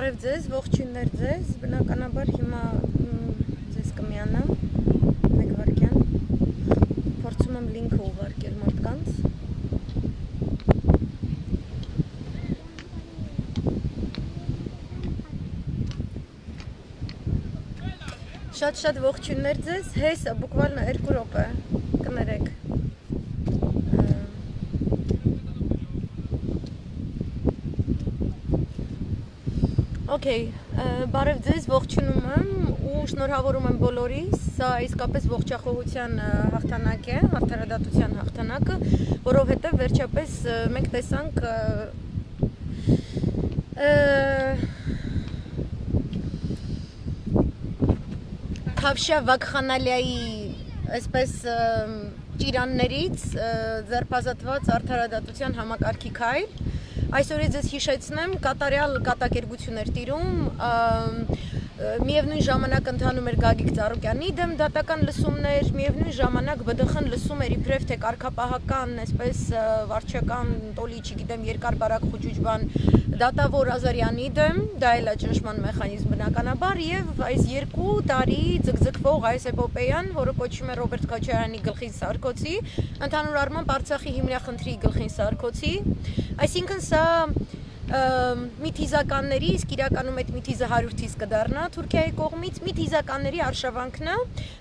Բարև ձեզ, ողջույններ ձեզ, բնականաբար հիմա ձեզ կմիանամ մեկ վարքյան, փորձում եմ լինքը ուղարկել մարդկանց։ Շատ ողջույններ ձեզ, հեսա, բուկվալնա 2 րոպե, կներեք։ Okay, բարև ձեզ, ողջունում եմ ու շնորհավորում եմ բոլորիս, սա իսկապես ողջախոհության հաղթանակ է, արդարադատության հաղթանակը, որովհետև վերջապես մենք տեսանք Թավշյա Վաքխանալիայի այսպես ճիրաններից ձերբազատված արդարադատության համակարգի քայլ Այսօրից ես հիշեցնեմ, կատարյալ կատակերգություն էր տիրում, միևնույն ժամանակ ընթանում էր Գագիկ Ծառուկյանի դեմ դատական լսումներ, միևնույն ժամանակ ԲԴԽ-ն լսում էր իբրև թե կարգապահական, այսպես վարչական տոլի, չգիտեմ, երկար բարակ խուճուճբան դատավոր Ազարյանի դեմ, դա էլ է ճնշման մեխանիզմ բնականաբար, եւ այս 2 տարի ձգձգվող այս էպոպեյան, որը կոչվում է Ռոբերտ Քոչարյանի գլխին սարքոցի, ընդհանուր առմամբ Արցախի հիմնախնդրի գլխին սարքոցի, այսինքն սա միթիզականների, իսկ իրականում այդ միթիզը 100 թիզ կդառնա Թուրքիայի կողմից, միթիզականների արշավանքն է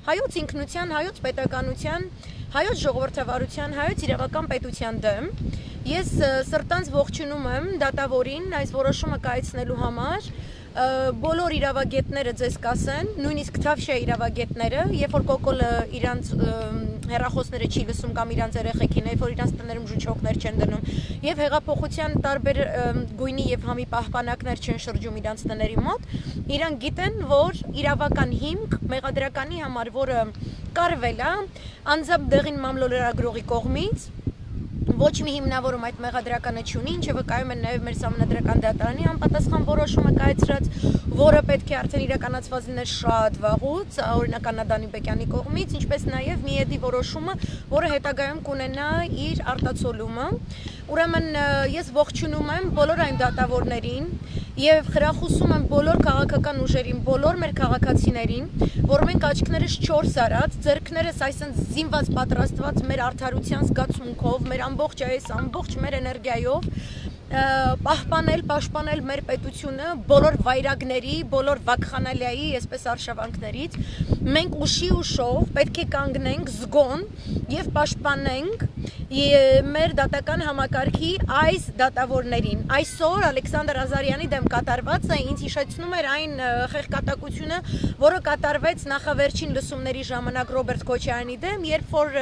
հայոց ինքնության, հայոց պետականության, հայոց ժողովրդավարության, հայոց իրավական պետության դեմ։ Ես սրտանց ողջունում եմ դատավորին այս որոշումը կայացնելու համար, բոլոր իրավագետները ձեզ կասեն, նույնիսկ Թավշյա իրավագետները, երբ որ կոկոլը իրանց հեռախոսները չի լսում կամ իրանց երեխեքին, երբ որ իրանց տներում ժուչողներ չեն դնում եւ հեղափոխության տարբեր գույնի եւ համի պահպանակներ չեն շրջում իրանց տների մոտ, իրանք գիտեն, որ իրավական հիմք մեղադրականի համար, որը կարվել է անձամբ դեղին մամլոլարագրողի կողմից ոչ մի հիմնավորում այդ մեղադրականը չունի, ինչը վկայում է նաև մեր Սահմանադրական դատարանի անպատասխան որոշումը կայացրած, որը պետք է արդեն իրականացված լիներ շատ վաղուց, օրինակ Աննա Դանիբեկյանի կողմից, ինչպես նաև Միեդի որոշումը, որը հետագայում կունենա իր արտացոլումը։ Ուրեմն ես ողջունում եմ բոլոր այն դատավորներին եւ խրախուսում եմ բոլոր քաղաքական ուժերին, բոլոր մեր քաղաքացիներին, որ մենք աչքներս 4 արած, ձեռքներս այսպես զինված պատրաստված մեր արդարության զգացմունքով, մեր ամբողջ մեր էներգիայով պաշտպանել մեր պետությունը բոլոր վայրագների, բոլոր Վաքխանալիայի, այսպես արշավանքներից, մենք ուշի ուշով պետք է կանգնենք զգոն եւ պաշտպանենք մեր դատական համակարգի այս դատավորներին։ Այսօր Ալեքսանդր Ազարյանի դեմ կատարվածը ինձ հիշեցնում էր այն խեղկատակությունը, որը կատարվեց նախավերջին լսումների ժամանակ Ռոբերտ Քոչարյանի դեմ, երբ որ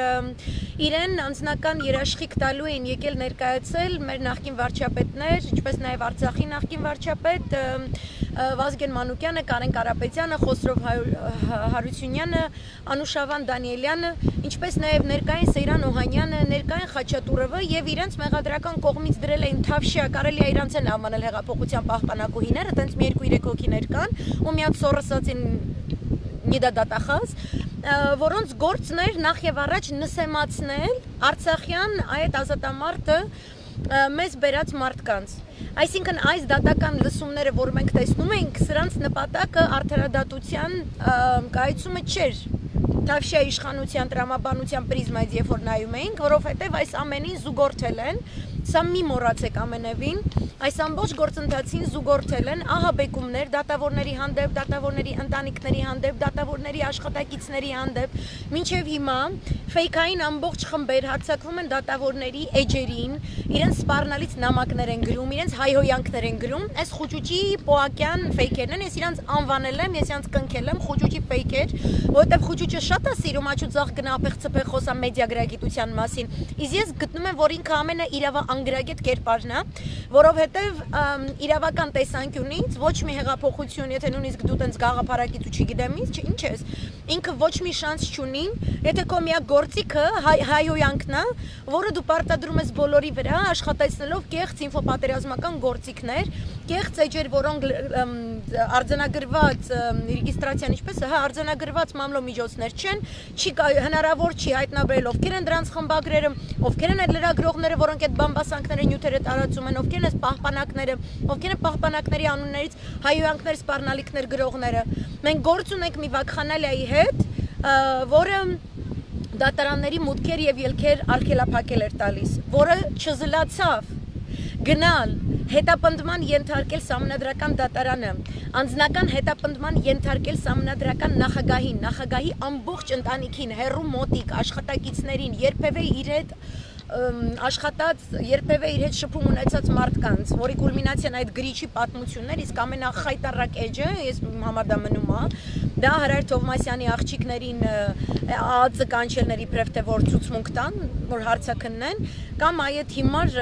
իրեն անձնական երաշխիք տալու են եկել ներկայացել մեր նախկին վարչապետներ, ինչպես նաև Արցախի նախկին վարչապետ Վազգեն Մանուկյանը, Կարեն Կարապետյանը, Խոսրով Հարությունյանը, Անուշավան Դանիելյանը, ինչպես նաև ներկային Սեյրան Օհանյանը, ներկային Խաչատուրովը եւ իրենց մեղադրական կողմից դրել էին Թավշյա, կարելի է իրանց են անվանել հեղափոխության պահպանակուհիները, այտենց մի 2-3 հոգիներ կան, ու միած սորսածին նիդադատախազ, որոնց գործն էր նախ եւ առաջ նսեմացնել Արցախյան այդ ազատամարտը մեզ բերած մարդկանց։ Այսինքն այս դատական լսումները, որ մենք տեսնում ենք, սրանց նպատակը արդարադատության կայացումը չէր Թավշյա իշխանության տրամաբանության պրիզմայից, երբ որ նայում էինք, որովհետև այս ամենին զուգորդել են, սա մի մոռացեք ամենևին, այս ամբողջ գործընթացին զուգորդել են ահաբեկումներ դատավորների հանդեպ, դատավորների ընտանիքների հանդեպ, դատավորների աշխատակիցների հանդեպ, մինչև հիմա ֆեյքային ամբողջ խմբեր հարձակվում են դատավորների էջերին, իրենց սպառնալից նամակներ են գրում, իրենց հայհոյանքներ են գրում, այս խուճուճի պոակյան ֆեյքերն են, ես իրանց անվանել եմ, ես իրանց կնքել եմ, խուճուճի ֆեյքեր, որովհետև խուճուճը շատ է սիրում աչուձախ գնապեղ ծփեղ խոսա մեդիա գրագիտության մասին, իսկ ես գտնում եմ, որ ինքը ամենը իրավաանգրագետ կերպարն է, որովհետև իրավական տեսանկյունից ոչ մի հեղափոխություն, եթե նույնիսկ դու տենց գաղափարակից ու չգիտեմ ինչ ես, ինքը ոչ մի շանս չունի, եթե քո միակ գործիքը հայհոյանքն է, որը դու պարտադրում ես բոլորի վրա, աշխատեցնելով կեղծ ինֆոպատերազմական գործիքներ, կեղծ էջեր, որոնք արձանագրված ռեգիստրացիան ինչպես է, հա, արձանագրված մամլո միջոցներ չեն, հնարավոր չի հայտնաբերել ովքեր են դրանց խմբագրերը, ովքեր են այդ լրագրողները, որոնք այդ բամբասանքները նյութերը տարածում են, ովքեր են պահպանակները, ովքեր են պահպանակների անուններից հայհոյանքներ, սպառնալիքներ գրողները։ Մենք գործ ունենք մի վակխանալիայի հետ, որը դատարանների մուտքեր եւ ելքեր արգելափակել էր տալիս, որը չզլացավ գնալ հետապնդման ենթարկել սահմանադրական դատարանը, անձնական հետապնդման ենթարկել սահմանադրական նախագահի ամբողջ ընտանիքին, հեռու մոտիկ աշխատակիցներին, երբևէ իր հետ աշխատած, երբևէ իր հետ շփում ունեցած մարդկանց, որի կուլմինացիան այդ գրիչի պատմություններ, իսկ ամենախայտարակ էջը, ես համար դա մնում է, դա Հրայր Թովմասյանի աղջիկներին ԱԱԾ կանչելների իբրև թե որ ցուցմունք տան, որ հարցաքննեն, կամ այդ հիմար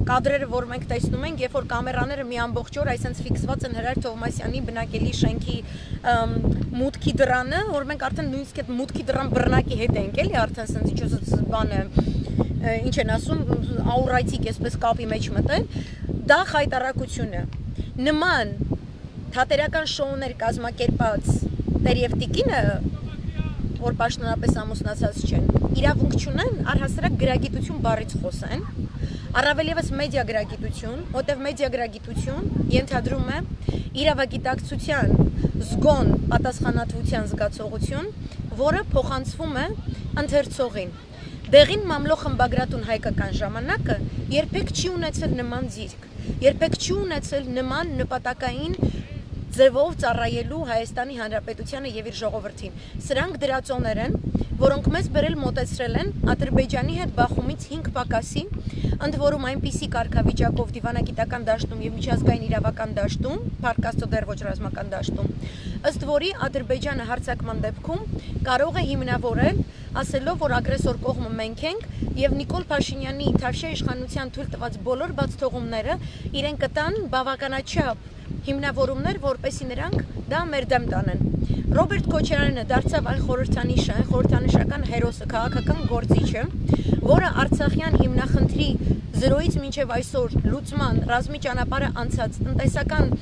կադրերը, որ մենք տեսնում ենք, երբ որ կամերաները մի ամբողջ օր այսպես ֆիքսված են Հրայր Թովմասյանի բնակելի շենքի մուտքի դռանը, որ մենք արդեն նույնիսկ այդ մուտքի դռան բռնակի հետ ենք, էլի արդեն sense ինչ-որ բանը ինչ են ասում, աուրայցիկ այսպես կապի մեջ մտել, դա խայտարակություն է։ Նման թատերական շոուներ կազմակերպած տեր եւ տիկինը, որ պաշտոնապես ամուսնացած չեն, իրավունք չունեն առհասարակ գրագիտություն բառից խոսեն, առավել եւս մեդիա գրագիտություն, որտեղ մեդիա գրագիտություն ենթադրում է իրավագիտակցության զգոն պատասխանատվության զգացողություն, որը փոխանցվում է ընթերցողին։ Դեղին մամլո խմբագրատուն հայկական ժամանակը երբեք չի ունեցել նման ձիրք, երբեք չի ունեցել նման նպատակային ձևով ծառայելու Հայաստանի Հանրապետությանը եւ իր ժողովրդին։ Սրանք դրածոներ են, որոնք մեզ բերել մոտեցրել են Ադրբեջանի հետ բախումից 5 պակասի, ընդ որում այնպիսի կարգավիճակով դիվանագիտական դաշտում եւ միջազգային իրավական դաշտում, Փառք Աստծո դեռ ոչ ռազմական դաշտում, ըստ որի Ադրբեջանը հարձակման դեպքում կարող է հիմնավորել ասելով, որ ագրեսոր կողմը մենք ենք եւ Նիկոլ Փաշինյանի Թավշյա իշխանության թույլ տված բոլոր բացթողումները իրեն կտան բավականաչափ հիմնավորումներ, որպեսզի նրանք դա մեր դեմ տանեն։ Ռոբերտ Քոչարյանը դարձավ այն խորհրդանիշը, խորհրդանշական հերոսը, քաղաքական գործիչը, որը Արցախյան հիմնախնդրի 0-ից մինչև այսօր լուծման ռազմի ճանապարհը անցած տնտեսական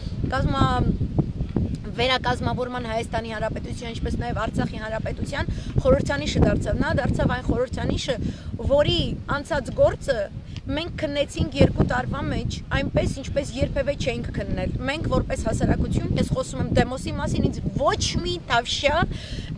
վերակազմավորման Հայաստանի Հանրապետության, ինչպես նաև Արցախի Հանրապետության խորհրդանիշը դարձավ։ Նա դարձավ այն խորհրդանիշը, որի անցած գործը մենք քննեցինք 2 տարվա մեջ, այնպես ինչպես երբևէ չենք քննել։ Մենք որպես հասարակություն, ես խոսում եմ դեմոսի մասին, ինձ ոչ մի Թավշյա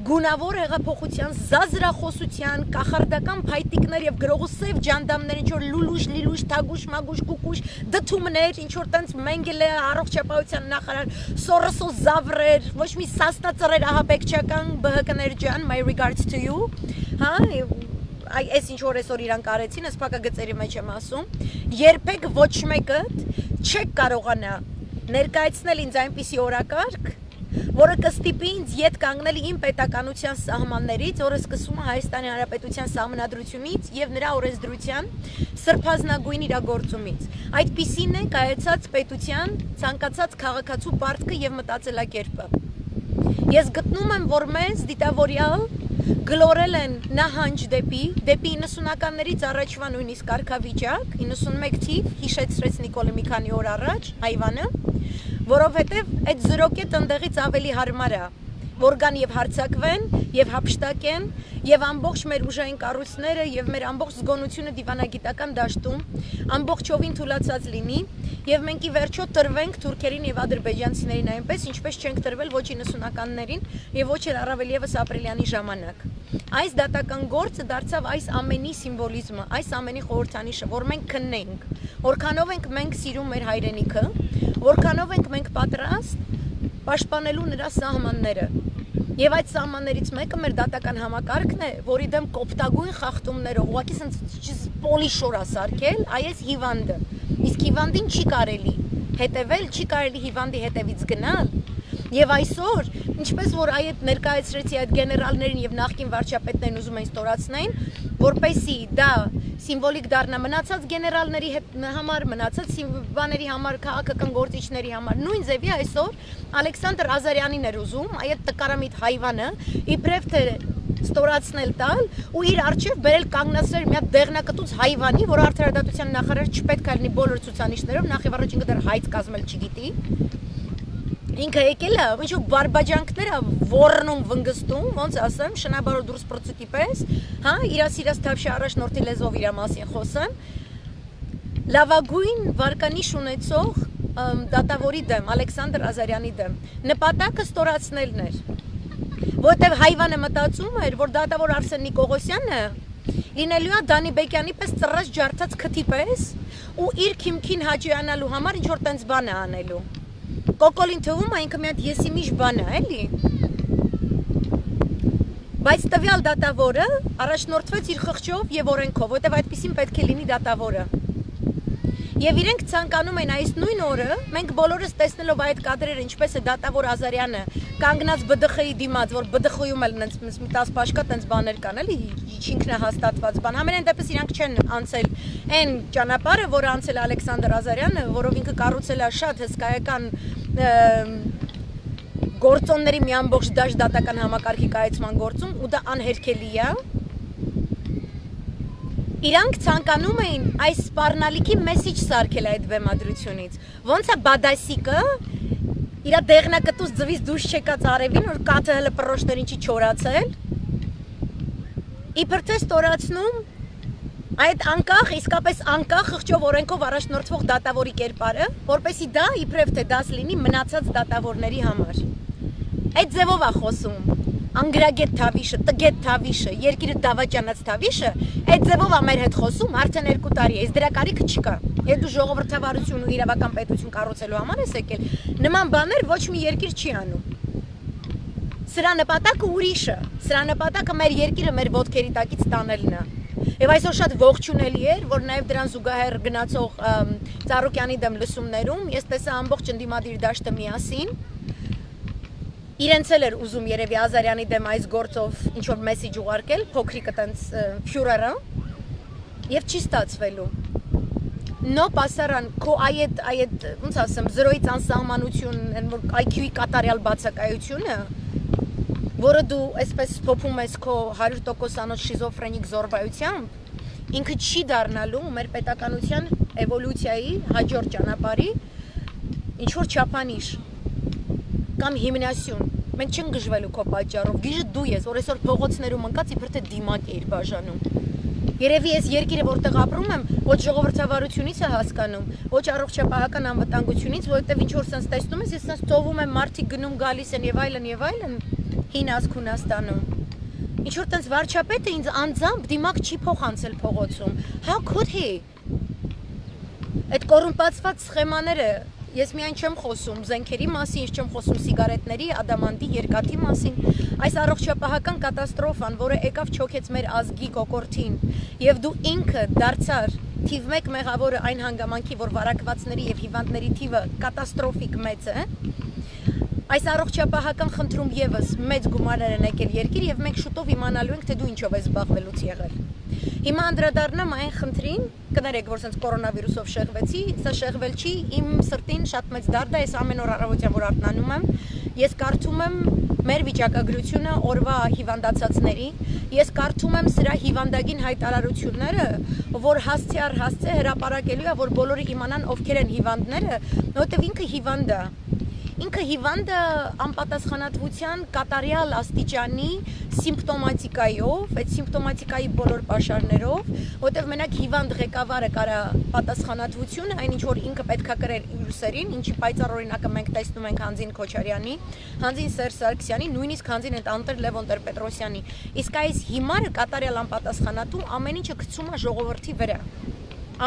գունավոր հեղափոխության, զազրախոսության, կախարդական փայտիկներ եւ գրողուսև ջանդամներ, ինչ որ լուլուշ, թագուշ, մագուշ, կուկուշ, դդումներ, ինչ որ տենց Մենգելե առողջապահության նախարար, Սորոսո զավրեր, ոչ մի սաստածռեր ահաբեկչական ԲՀԿ-ներ ջան, my regards to you, հա, այս ինչ որ այսօր իրանք արեցին, ես փակագծերի մեջ եմ ասում, երբեք ոչ մեկը չեք կարողանա ներկայացնել ինձ այնպիսի օրակարգ, որը կստիպի ինձ ետ կանգնել իմ պետականության սահմաններից, որը սկսվում է Հայաստանի Հանրապետության սահմանադրությունից եւ նրա օրենսդրության սրբազնագույն իրագործումից։ Այդպիսին է կայացած պետության ցանկացած քաղաքացու պարտքը եւ մտածելակերպը։ Ես գտնում եմ, որ մեզ դիտավորյալ գլորել են նահանջ դեպի 90-ականներից առաջվա նույնիսկ կարգավիճակ, 91 թիվ, հիշեցրեց Նիկոլը մի քանի օր առաջ, Հայվանը, որովհետև այդ զրոկետ ընդեղից ավելի հարմար է, որ գան եւ հարձակվեն, եւ հափշտակեն, եւ ամբողջ մեր ուժային կառույցները եւ մեր ամբողջ զգոնությունը դիվանագիտական դաշտում ամբողջովին թուլացած լինի, եւ մենք ի վերջո տրվենք թուրքերին եւ ադրբեջանցիներին այնպես, ինչպես չենք տրվել ոչ 90-ականներին եւ ոչ էլ առավել եւս ապրիլյանի ժամանակ։ Այս դատական գործը դարձավ այս ամենի սիմվոլիզմը, այս ամենի խորհրդանիշը, որ մենք քննենք, որքանով ենք մենք սիրում մեր հայրենիքը, որքանով ենք մենք պատրաստ պաշտպանելու նրա սահմանները։ Եվ այդ սահմաններից մեկը մեր դատական համակարգն է, որի դեմ կոպտագույն խախտումներով, ուղղակի ասած պոլիշոր ասարկել, այս հիվանդը։ Իսկ հիվանդին չի կարելի հետևել, չի կարելի հիվանդի հետևից գնալ։ Եվ այսօր, ինչպես որ այդ ներկայացրեցի այդ գեներալներին եւ նախկին վարչապետներին ուզում են ստորացնեն, որպեսի դա սիմվոլիկ դառնա մնացած գեներալների համար, մնացած բաների համար, քաղաքական գործիչների համար։ Նույն ձևի այսօր Ալեքսանդր Ազարյանին էր ուզում, այդ տկարամիտ հայվանը, իբրև թե ստորացնել տալ ու իր արչև բերել կանգնացրել մի հատ դեղնակտուց հայվանի, որ արդարադատության նախարար չպետք է լինի բոլոր ցուցանիշներով, նախ եւ առաջ ինքը դեռ հայց կազմել չգիտի։ Ինքը եկել է, ինչ-որ բարբաջանքներ է ոռնում վնգստում, ոնց ասեմ, շնաբարո դուրս պրոցուկի պես, հա, իրաց թավշի առաջնորդի լեզվով իր մասին խոսեմ։ Լավագույն վարկանիշ ունեցող դատավորի դեմ, Ալեքսանդր Ազարյանի դեմ, նպատակը ստորացնելն էր, որտեվ հայվանը մտածում էր, որ դատավոր Արսեն Նիկողոսյանը լինելու է Դանի Բեկյանի պես ծռած ջարդած քթի պես ու իր քիմքին հաջողանալու համար ինչ որ տենց բան է անելու։ Կոկոլին թվում է ինքը մի հատ եսիմիշ բան է, էլի։ Բայց տվյալ դատավորը առաջնորդվեց իր խղճով եւ օրենքով, որտեվ այդպեսին պետք է լինի դատավորը։ Եվ իրենք ցանկանում են այս նույն օրը, մենք բոլորս տեսնելով այդ կադրերը, ինչպես է դատավոր Ազարյանը կանգնած ԲԴԽ-ի դիմաց, որ ԲԴԽ-ում էլ նենց մի 10 բաշկա տենց բաներ կան, էլի, ինքնահաստատված բան։ Ամենայն դեպս իրանք չեն անցել այն ճանապարհը, որ անցել Ալեքսանդր Ազարյանը, որով ինքը կառուցել է շատ հսկայական գործոնների մի ամբողջ դաշտ դատական համակարգի կայացման գործում ու դա անհերքելի է։ Իրանք ցանկանում էին այս սպառնալիքի մեսիջ սարքել այդ բեմադրությունից։ Ոնց է Բադասիկը իր դեղնակտուց ձվից դուրս չեկած արևին, որ կաթը հələ պրոշներին չի չորացել։ Իբր թե ստորացնում այդ անկախ, իսկապես անկախ խղճով օրենքով առաջնորդվող դատավորի կերպարը, որպեսզի դա իբրև թե դաս լինի մնացած դատավորների համար։ Այդ ձևով է խոսում։ Անգրագետ Թավիշը, տգետ Թավիշը, երկիրը դավաճանած Թավիշը, այդ ձևով է մեր հետ խոսում արդեն 2 տարի է, այս դրա կարիքը չկա։ Եթե դու ժողովրդավարություն ու իրավական պետություն կառուցելու համար ես եկել, նման բաներ ոչ մի երկիր չի անում։ Սրա նպատակը ուրիշ է, սրա նպատակը մեր երկիրը մեր ոտքերի տակից տանելն է։ Եվ այսօր շատ ողջունելի էր, որ նաև դրան զուգահեռ գնացող Ծառուկյանի դեմ լսումներում ես տեսա ամբողջ ընդդիմադիր դաշտը միասին։ Իրենց էլ էր ուզում երևի Ազարյանի դեմ այս գործով ինչ-որ մեսիջ ուղարկել, փոքրիկը տենց ֆյուրերը, եւ չի ստացվելու։ Նո պասարան, քո այդ ոնց ասեմ, զրոյից անսահմանություն, որ IQ-ի կատարյալ բացակայությունը, որը դու այսպես փոփում ես քո 100%-անոց շիզոֆրենիկ զորբայությամբ, ինքը չի դառնալու մեր պետականության էվոլյուցիայի հաջորդ ճանապարհի ինչ որ չափանիշ կամ հիմնասյուն։ Մենք չենք գժվելու քո պատճառով, գիժը դու ես, որ այսօր փողոցներում ընկած իբր թե դիմակ էիր բաժանում։ Երևի ես երկիրը որտեղ ապրում եմ, ոչ ժողովրդավարությունից է հասկանում, ոչ առողջապահական անվտանգությունից, որովհետև ինչ որ sense տեսնում ես, ես sense ծովում եմ մարդիկ գնում գալիս են եւ այլն, հին ազգ Հունաստանում։ Ինչ որ տենց վարչապետը ինձ անձամբ դիմակ չի փոխանցել փողոցում։ How could he? Այդ կոռումպացված սխեմաները ես միայն չեմ խոսում զենքերի մասին, ես չեմ խոսում սիգարետների, ադամանդի, երկաթի մասին, այս առողջապահական կատաստրոֆան, որը եկավ չոքեց մեր ազգի կոկորտին, եւ դու ինքը դարձար թիվ 1 մեղավորը այն հանգամանքի, որ վարակվածների եւ հիվանդների թիվը կատաստրոֆիկ մեծ է, այս առողջապահական խնդրում եւս մեծ գումարներ են եկել երկիր եւ մենք շուտով իմանալու ենք, թե դու ինչով ես զբաղվելուց եղել։ Հիմա անդրադառնամ այն խնդրին, կներեք, որ sense կորոնավիրուսով շեղվեցի, սա շեղվել չի, իմ սրտին շատ մեծ դարդ է, ես ամեն օր առավոտյան որ արթնանում եմ, ես կարդում եմ մեր վիճակագրությունը օրվա հիվանդացածների, ես կարդում եմ սրա հիվանդագին հայտարարությունները, որ հասցե առ հասցե հրապարակելու է, որ բոլորը իմանան ովքեր են հիվանդները, որովհետև ինքը հիվանդ է։ Ինքը հիվանդը անպատասխանատվության կատարյալ աստիճանի սիմպտոմատիկայով, այդ սիմպտոմատիկայի բոլոր պաշարներով, որտեղ մենակ հիվանդ ղեկավարը կարա պատասխանատվությունը, այն ինչ որ ինքը պետքա կրեր իր ուսերին, ինչի պայծառ օրինակը մենք տեսնում ենք Հանձին Քոչարյանի, Հանձին Սերժ Սարգսյանի, նույնիսկ Հանձին Անտեր Լևոն Տեր-Պետրոսյանի։ Իսկ այս հիմարը կատարյալ անպատասխանատու ամեն ինչը գցում է ժողովրդի վրա։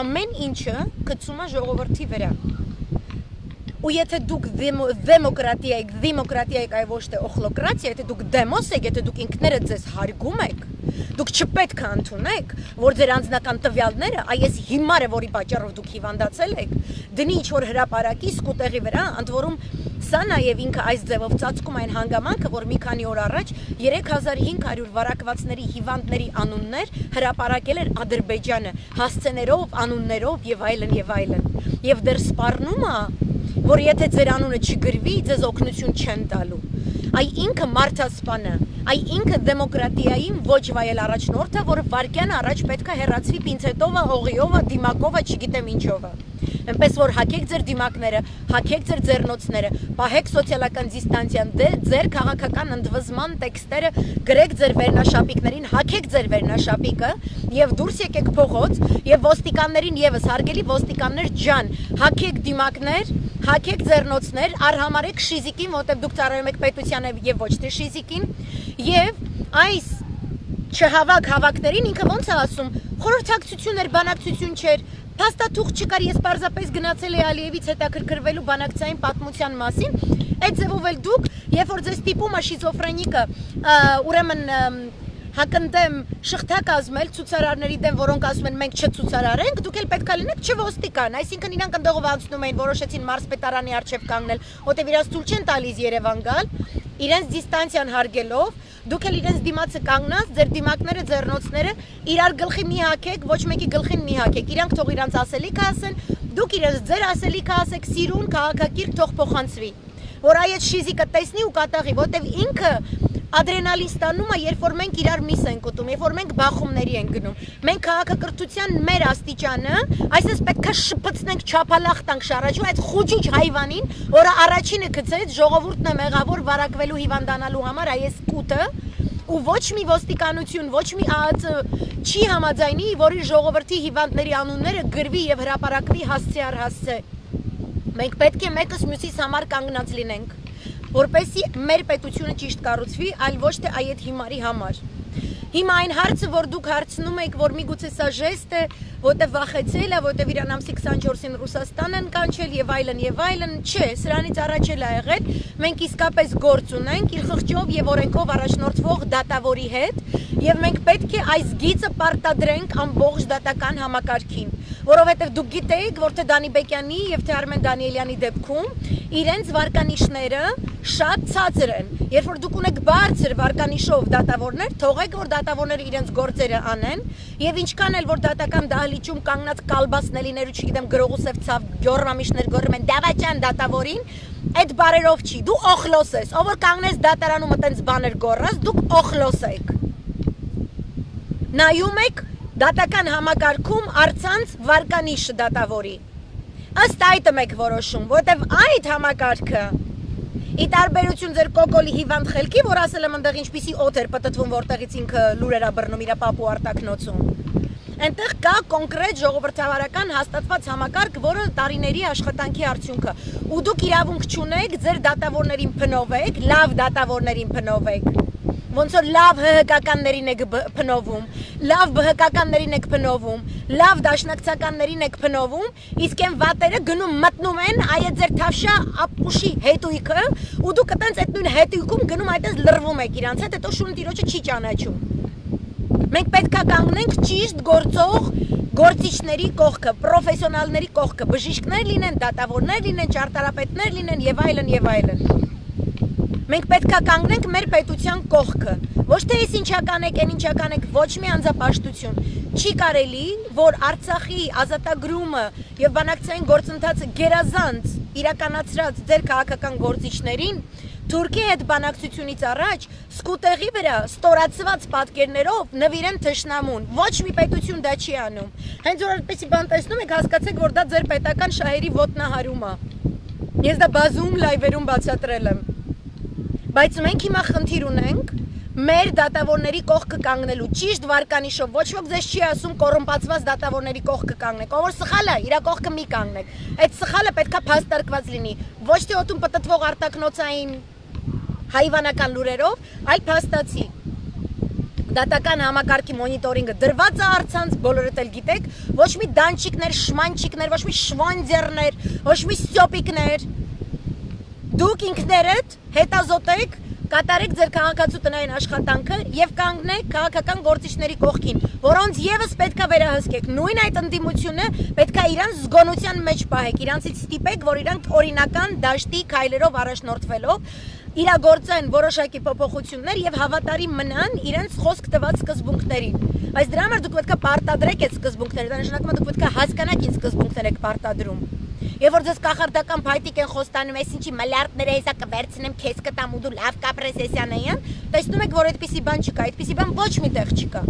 Ամեն ինչը գցում է ժողովրդի վրա։ Ու եթե դուք դեմոկրատիա եք, այ ոչ թե օխլոկրատիա, եթե դուք դեմոս եք, եթե դուք ինքներդ ձեզ հարգում եք, դուք չպետք է ընդունեք, որ ձեր անձնական տվյալները, այս հիմարը, որի պատճառով դուք հիվանդացել եք, դնի ինչ-որ հրապարակի սկուտեղի վրա, ընդ որում սա նաև ինքը այս ձևով ծածկում այն հանգամանքը, որ մի քանի օր առաջ 3500 վարակվածների հիվանդների անուններ հրապարակել էր Ադրբեջանը, հասցեներով, անուններով եւ այլն եւ այլն։ Եվ դեռ սպառնում է, որ եթե ձեր անունը չգրվի, ձեզ օգնություն չեն տալու։ Այ ինքը մարդասպանը, այ ինքը դեմոկրատիային ոչ վայել առաջնորդը, որը վարկյան առաջ պետք է հեռացվի պինցետովը, հողիովը, դիմակովը, չգիտեմ ինչովը։ Այնպես որ հակեք ձեր դիմակները, հակեք ձեր ձեռնոցները, պահեք սոցիալական դիստանցիան, ձեր քաղաքական ընդվզման տեքստերը գրեք ձեր վերնաշապիկներին, հակեք ձեր վերնաշապիկը եւ դուրս եկեք փողոց եւ ոստիկաններին եւս հարգելի ոստիկաններ ջան, հակեք դիմակներ, հակեք ձեռնոցներ, արհամարեք շիզիկին, որտեղ դուք ծառայում եք պետությանը եւ ոչ թե շիզիկին եւ այս չհավաք հավաքներին ինքը ոնց է ասում, խորհրդակցություն էր, բանակցություն չէր, փաստաթուղթ չկար, ես պարզապես գնացել էի Ալիևից հետաքրքրվելու բանակցային պատմության մասին, այդ ձևով էլ դուք, երբ որ ձեզ ստիպում է շիզոֆրենիկը, ուրեմն հակընդեմ շղթա կազմել ցուցարարների դեմ, որոնք ասում են մենք չցուցարարենք, դուք էլ պետք է լինեք չոստիկան, այսինքն իրանք ընդողով անցնում էին, որոշեցին մարզպետարանի առջև կանգնել, որտեղ իրաց ցույց չեն տալիս Երևան գալ, իրենց դիստանցիան հարգելով, դուք էլ իրենց դիմացը կանգնած, ձեր դիմակները, ձեռնոցները իրար գլխի մի հակեք, ոչ մեկի գլխին մի հակեք, իրանք թող իրանց ասելիքը ասեն, դուք իրենց ձեր ասելիքը ասեք, սիրուն, քաղաքակիրթ թող փոխանցվի, որ այդ շիզիկը տեսնի ու կատաղի, որտեվ ինքը ադրենալին ստանում է, երբ որ մենք իրար միս ենք ուտում, երբ որ մենք բախումների ենք գնում, մենք քաղաքակրթության մեր աստիճանը, այսպես պետք է շփոթենք, չափալախտանք շարաջու այդ խուճուճ հայվանին, որը առաջինը գցեց ժողովուրդն է մեղավոր վարակվելու հիվանդանալու համար այս կուտը, ու ոչ մի ոստիկանություն, ոչ մի ԱԱԾ չի համաձայնի, որի ժողովրդի հիվանդների անունները գրվի եւ հրապարակվի հասցե առ հասցե։ Մենք պետք է մեկս մյուսիս համար կանգնած լինենք, որպեսզի մեր պետությունը ճիշտ կառուցվի, այլ ոչ թե այդ հիմարի համար։ Հիմա այն հարցը, որ դուք հարցնում եք, որ միգուցե սա ժեստ է, որտեղ վախեցել է, որտեղ իրան ամսի 24-ին Ռուսաստան են կանչել եւ այլն, չէ, սրանից առաջ էլ ա եղել, մենք իսկապես գործ ունենք իր խղճով եւ օրենքով առաջնորդվող դատավորի հետ, եւ մենք պետք է այս գիծը պարտադրենք ամբողջ դատական համակարգին, որովհետեւ դուք գիտեք, որ թե Դանի Բեկյանի եւ թե Արմեն Դանիելյանի դեպքում իրենց վարկանիշները շատ ցածր են։ Երբ որ դուք ունեք բարձր վարկանիշով դատավորներ, թողեք որ դատավորները իրենց գործերը անեն, եւ ինչքան էլ որ դատական դահլիճում կանգնած կալբասնելիներ ու չգիտեմ գրողուսև ցավ գյորմամիշներ գորում են դավաճան դատավորին, այդ բարերով չի, դու օխլոս ես, ով որ կանգնես դատարանում այտենց բաներ գորրած, դուք օխլոս եք։ Նայում եք դատական համակարգում առցանց վարկանիշը դատավորի։ Ըստ այդը մեկ որոշում, որտեվ այդ համակարգը ի տարբերություն ձեր կոկոլի հիվանդ խելքի, որ ասել եմ ընդեղ ինչպիսի օդ էր պտտվում, որտեղից ինքը լուրեր է բռնում իր պապու արտակնոցում։ Այնտեղ կա կոնկրետ ժողովրդավարական հաստատված համակարգ, որը տարիների աշխատանքի արդյունքը։ Ու դուք իրավունք չունեք ձեր դատավորներին փնովեք, լավ դատավորներին փնովեք։ Ոնց որ լավ ՀՀԿ-ականներին եք փնովում, լավ ԲՀԿ-ականներին եք փնովում, լավ դաշնակցականներին եք փնովում, իսկ այն վատերը գնում մտնում են այդ ձեր թավշա ապուշի հետույքը, ու դուք այտենց այդ նույն հետույքում գնում այդպես լռվում եք իրանց հետ, հետո շուն տիրոջը չի ճանաչում։ Մենք պետք է կանգնենք ճիշտ գործող գործիչների կողքը, պրոֆեսիոնալների կողքը, բժիշկներ լինեն, դատավորներ լինեն, ճարտարապետներ լինեն եւ այլն եւ այլն։ Մենք պետք է կանգնենք մեր պետության կողքը, ոչ թե այս ինչական եք, այն ինչական եք, ոչ մի անձապաշտություն։ Չի կարելի, որ Արցախի ազատագրումը եւ բանակցային գործընթացը գերազանց իրականացրած ձեր քաղաքական գործիչներին Թուրքի հետ բանակցությունից առաջ սկուտեղի վրա ստորացված պատկերներով նվիրեն թշնամուն։ Ոչ մի պետություն դա չի անում։ Հենց որ այդպեսի բան տեսնում եք, հասկացեք, որ դա ձեր պետական շահերի ոտնահարում է։ Ես դա բազում լայվերում բացատրել եմ։ Բայց մենք հիմա խնդիր ունենք մեր դատավորների կողքը կանգնելու ճիշտ վարկանիշով, ոչ ոք ձեզ չի ասում կոռումպացված դատավորների կողքը կանգնեք, ով որ սխալ է, իր կողքը մի կանգնեք։ Այդ սխալը պետքա փաստարկված լինի, ոչ թե օտում պտտվող արտակնոցային հայվանական լուրերով, այլ փաստացի։ Դատական համակարգի մոնիտորինգը դրված է առցանց, բոլորդ էլ գիտեք, ոչ մի դանչիկներ, շմանչիկներ, ոչ մի շվանձերներ, ոչ մի սյոպիկներ։ Դուք ինքներդ հետազոտեք, կատարեք ձեր քաղաքացու տնային աշխատանքը եւ կանգնեք քաղաքական գործիչների կողքին, որոնց եւս պետքա վերահսկեք։ Նույն այդ ընդդիմությունը պետքա իրանց զգոնության մեջ պահեք, իրանցից ստիպեք, որ իրանք օրինական դաշտի քայլերով առաջնորդվելով իրագործեն որոշակի փոփոխություններ եւ հավատարիմ մնան իրենց խոսք տված սկզբունքներին։ Բայց դրա համար դուք պետքա պարտադրեք այդ սկզբունքները, դա նշանակում է դուք պետքա հասկանաք ինչ սկզբունքներ եք պարտադրում։ Եվ որ ձեզ կախարդական փայտիկ են խոստանում, այսինչի միլիարդներ հեսա կվերցնեմ, քեզ կտամ ու դու լավ կապրես էսյանային, տեսնում եք, որ այդպիսի բան չկա, այդպիսի բան ոչ մի տեղ չկա։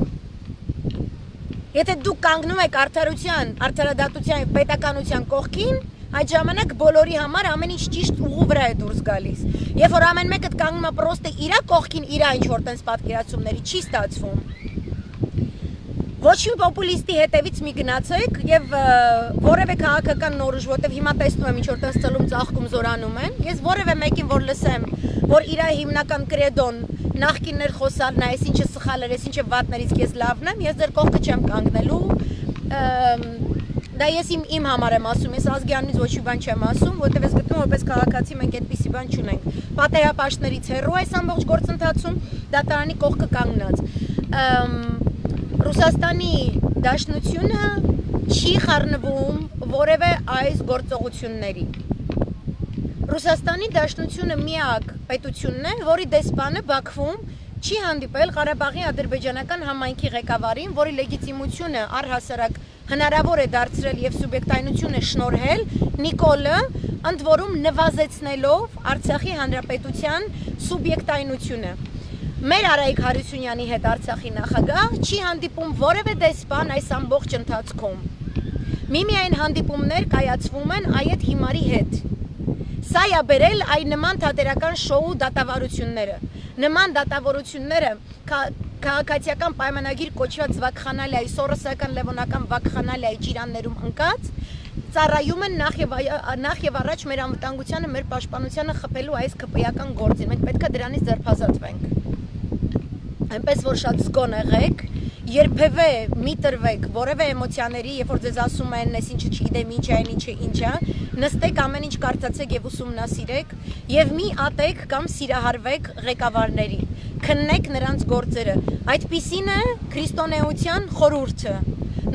Եթե դուք կանգնում եք արդարության, արդարադատության եւ պետականության կողքին, այդ ժամանակ բոլորի համար ամեն ինչ ճիշտ ուղու վրա է դուրս գալիս։ Երբ որ ամեն մեկը կանգնում է պրոստը իրա կողքին, իրա ինչ որ տենց պատկերացումների չի ստացվում։ Ոչ մի պոպուլիստի հետևից մի գնացեք եւ որևէ քաղաքական նորուժ, որտեվ հիմա տեսնում եմ ինչ որ տես ծլում ծաղկում զորանում են, ես որևէ մեկին որ լսեմ, որ իր հիմնական կրեդոն նախկիններ խոսալն է, այսինչը սխալ էր, այսինչը վատներից ես լավն եմ, ես ձեր կողքը չեմ կանգնելու։ Դա ես իմ համար եմ ասում, ես ազգյանից ոչ մի բան չեմ ասում, որտեվ ես գտնում որպես քաղաքացի մենք այդպիսի բան չունենք։ Պատահապաշտներից հեռու այս ամբողջ գործընթացում դատարանի կողքը կանգնած։ Ռուսաստանի Դաշնությունը չի խառնվում որևէ այս գործողությունների։ Ռուսաստանի Դաշնությունը միակ պետությունն է, որի դեսպանը Բաքվում չի հանդիպել Ղարաբաղի ադրբեջանական համայնքի ղեկավարին, որի լեգիտիմությունը առհասարակ հնարավոր է դարձրել եւ սուբյեկտայնությունը շնորհել Նիկոլը, ընդ որում նվազեցնելով Արցախի հանրապետության սուբյեկտայնությունը։ Մեր Արայիկ Հարությունյանի հետ Արցախի նախագահ չի հանդիպում որևէ դեսպան այս ամբողջ ընթացքում։ Միմիայն հանդիպումներ կայացվում են այդ հիմարի հետ։ Սա է բերել այն նման թատերական շոու դատավարությունները։ Նման դատավարությունները քաղաքացիական պայմանագիր կոչված վակխանալիայի, սորոսական լևոնական վակխանալիայի ջիրաններում ընկած ծառայում են նախ եւ առաջ մեր անվտանգությանը, մեր պաշտպանությանը խփելու այս քպեական գործին։ Մենք պետք է դրանից ձերբազատվենք։ Այնպես որ շատ զգոն եղեք, երբևէ մի տրվեք որևէ էմոցիաների, երբ որ ձեզ ասում են, այս ինչը չգիտեմ ինչ է, այն ինչը ինչ է, նստեք ամեն ինչ կարդացեք եւ ուսումնասիրեք եւ մի ատեք կամ սիրահարվեք ղեկավարների, քննեք նրանց գործերը։ Այդպիսին է քրիստոնեության խորհուրդը։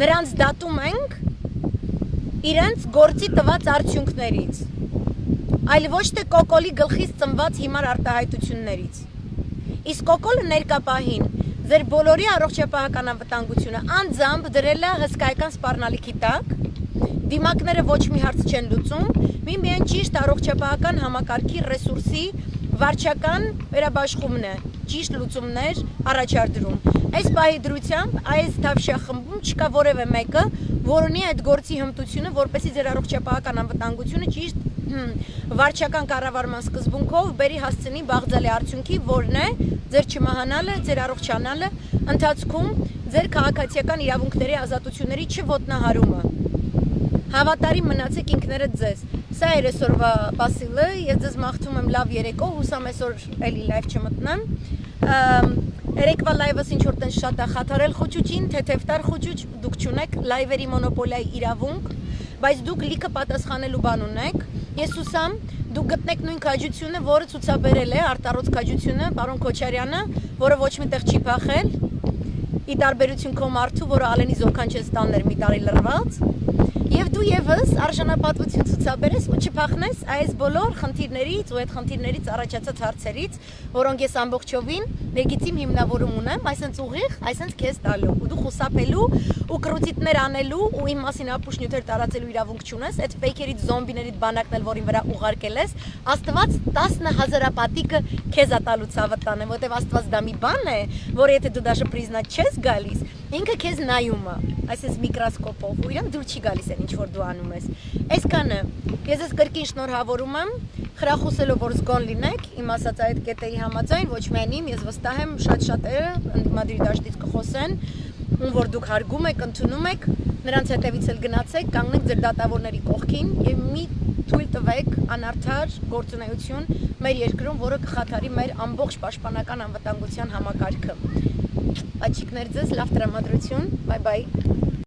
Նրանց դատում ենք իրենց գործի տված արդյունքներից, այլ ոչ թե կոկոլի գլխից ծնված հիմար արտահայտություններից։ Իսկ կոկոլը ներկապահին ձեր բոլորի առողջապահական անվտանգությունը անձամբ դրել է հսկայական սպառնալիքի տակ, դիմակները ոչ մի հարց չեն լուծում, միմիայն ճիշտ առողջապահական համակարգի ռեսուրսի վարչական վերաբաշխումն է, ճիշտ լուծումներ առաջադրում։ Այս պահի դրությամբ այս թավշախմբում չկա որևէ մեկը, որ ունի այդ գործի հմտությունը, որպեսզի ձեր առողջապահական անվտանգությունը ճիշտ վարչական կառավարման սկզբունքով բերի հասցնի բաղձալի արդյունքի, որն է ձեր չմահանալը, ձեր առողջանալը, ընթացքում ձեր քաղաքացիական իրավունքների ազատությունների չոտնահարումը։ Հավատարիմ մնացեք ինքներդ ձեզ։ Սա էր այսօրվա Բասիլը, ես ձեզ մաղթում եմ լավ երեկո, հուսամ այսօր էլի լայվ չմտնեմ։ Երեկվա լայվս ինչ որ տենց շատ է խաթարել խոճուճին, թեթևտար խոճուճ, դուք չունեք լայվերի մոնոպոլիայի իրավունք, բայց դուք լիքը պատասխանելու բան ունեք։ Ես հուսամ դուք գտնեք նույն քաջությունը, որը ցուցաբերել է արտառոց քաջությունը պարոն Քոչարյանը, որը ոչ միտեղ չի փախել, ի տարբերություն քո մարդու, որը Ալենի Զոքան չես տաններ մի տարի լրված, եւ դու եւս արժանապատվություն ցուցաբերես ու չփախնես այս բոլոր խնդիրներից ու այդ խնդիրներից առաջացած հարցերից, որոնք ես ամբողջովին լեգիտիմ հիմնավորում ունեմ, այսինքն ուղիղ, այսինքն քեզ տալու ու դու խուսափելու ու կրուծիտներ անելու ու իմ մասին ապուշ նյութեր տարածելու իրավունք չունես, այդ ֆեյքերից զոմբիներից բանակն էլ որին վրա ուղարկել ես, Աստված 10,000 պատիկը քեզ ատալու ցավը տանեմ, որտեվ Աստված դա մի բան է, որը եթե դու դաշը պրիզնատ չես գալիս, ինքը քեզ նայում է, այսպես միկրոսկոպով, ու իրան դուր չի գալիս այն ինչ որ դու անում ես։ Այսքանը ես ես կրկին շնորհավորում եմ, խրախուսելով որ զգոն լինեք, իմ ասած այդ կետերի համաձայն, ոչ միայն իմ, ես վստահ եմ շատ շատերը ընդդիմադիր դաշտից կխոսեն, ում որ դուք հարգում եք, ընդունում եք, նրանց հետևից էլ գնացեք, կանգնեք ձեր դատավորների կողքին եւ մի թույլ տվեք անարդար գործունեություն մեր երկրում, որը կխաթարի մեր ամբողջ պաշտպանական անվտանգության համակարգը։ Աչիկներ ձեզ, լավ տրամադրություն, բայ բայ։